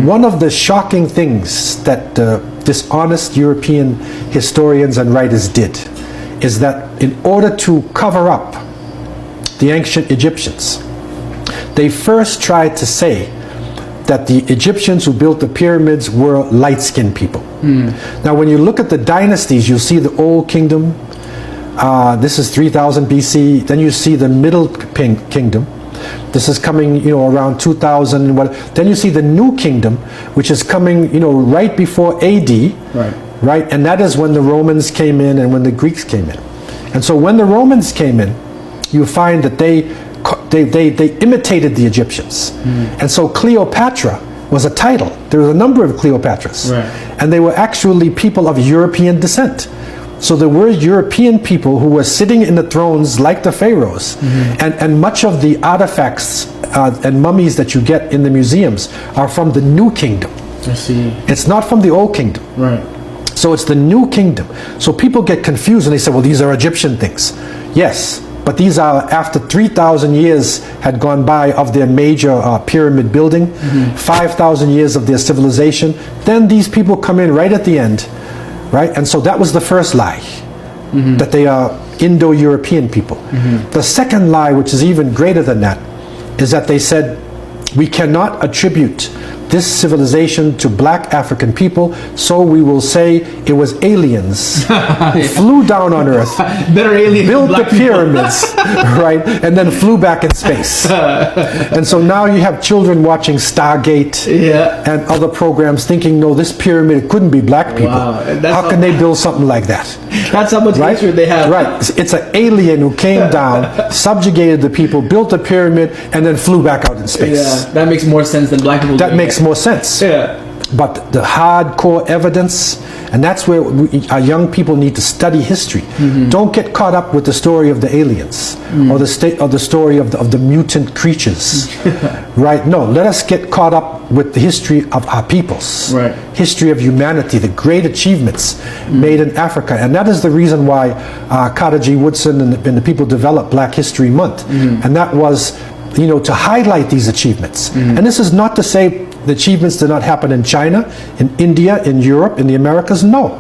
One of the shocking things that dishonest European historians and writers did is that in order to cover up the ancient Egyptians, they first tried to say that the Egyptians who built the pyramids were light-skinned people. Now when you look at the dynasties, you'll see the Old Kingdom, this is 3000 BC, then you see the Middle Kingdom. This is coming, around 2000. Then you see the New Kingdom, which is coming, right before AD, right? And that is when the Romans came in and when the Greeks came in. And so when the Romans came in, you find that they imitated the Egyptians. And so Cleopatra was a title. There was a number of Cleopatras, and they were actually people of European descent. So there were European people who were sitting in the thrones like the pharaohs, and much of the artifacts and mummies that you get in the museums are from the New Kingdom. I see. It's not from the Old Kingdom. Right. So it's the New Kingdom. So people get confused and they say, well, these are Egyptian things. Yes, but these are after 3,000 years had gone by of their major pyramid building, 5,000 years of their civilization. Then these people come in right at the end. Right? And so that was the first lie, that they are Indo-European people. The second lie, which is even greater than that, is that they said, we cannot attribute this civilization to black African people, so we will say it was aliens who flew down on Earth, built the pyramids, right, and then flew back in space. And so now you have children watching Stargate and other programs thinking, no, this pyramid couldn't be black people. How can they build something like that? That's how much history they have. Right. It's an alien who came down, subjugated the people, built a pyramid, and then flew back out in space. Yeah, that makes more sense than black people. That makes more sense. Yeah. But the hardcore evidence, and that's where our young people need to study history. Don't get caught up with the story of the aliens or the story of the mutant creatures. Right? No, let us get caught up with the history of our peoples. Right. History of humanity, the great achievements made in Africa. And that is the reason why Carter G. Woodson and the people developed Black History Month. And that was, to highlight these achievements. And this is not to say the achievements did not happen in China, in India, in Europe, in the Americas. No.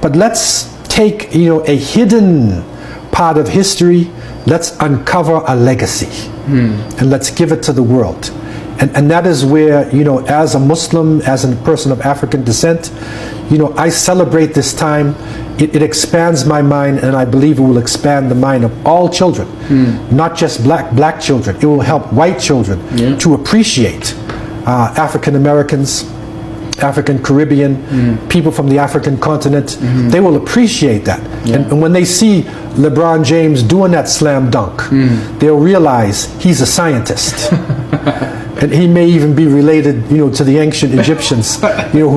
But let's take, a hidden part of history. Let's uncover a legacy. And let's give it to the world. And that is where, as a Muslim, as a person of African descent, I celebrate this time. It expands my mind, and I believe it will expand the mind of all children, not just black children. It will help white children to appreciate African Americans, African Caribbean, people from the African continent. They will appreciate that. And when they see LeBron James doing that slam dunk, they'll realize he's a scientist. And he may even be related, to the ancient Egyptians, who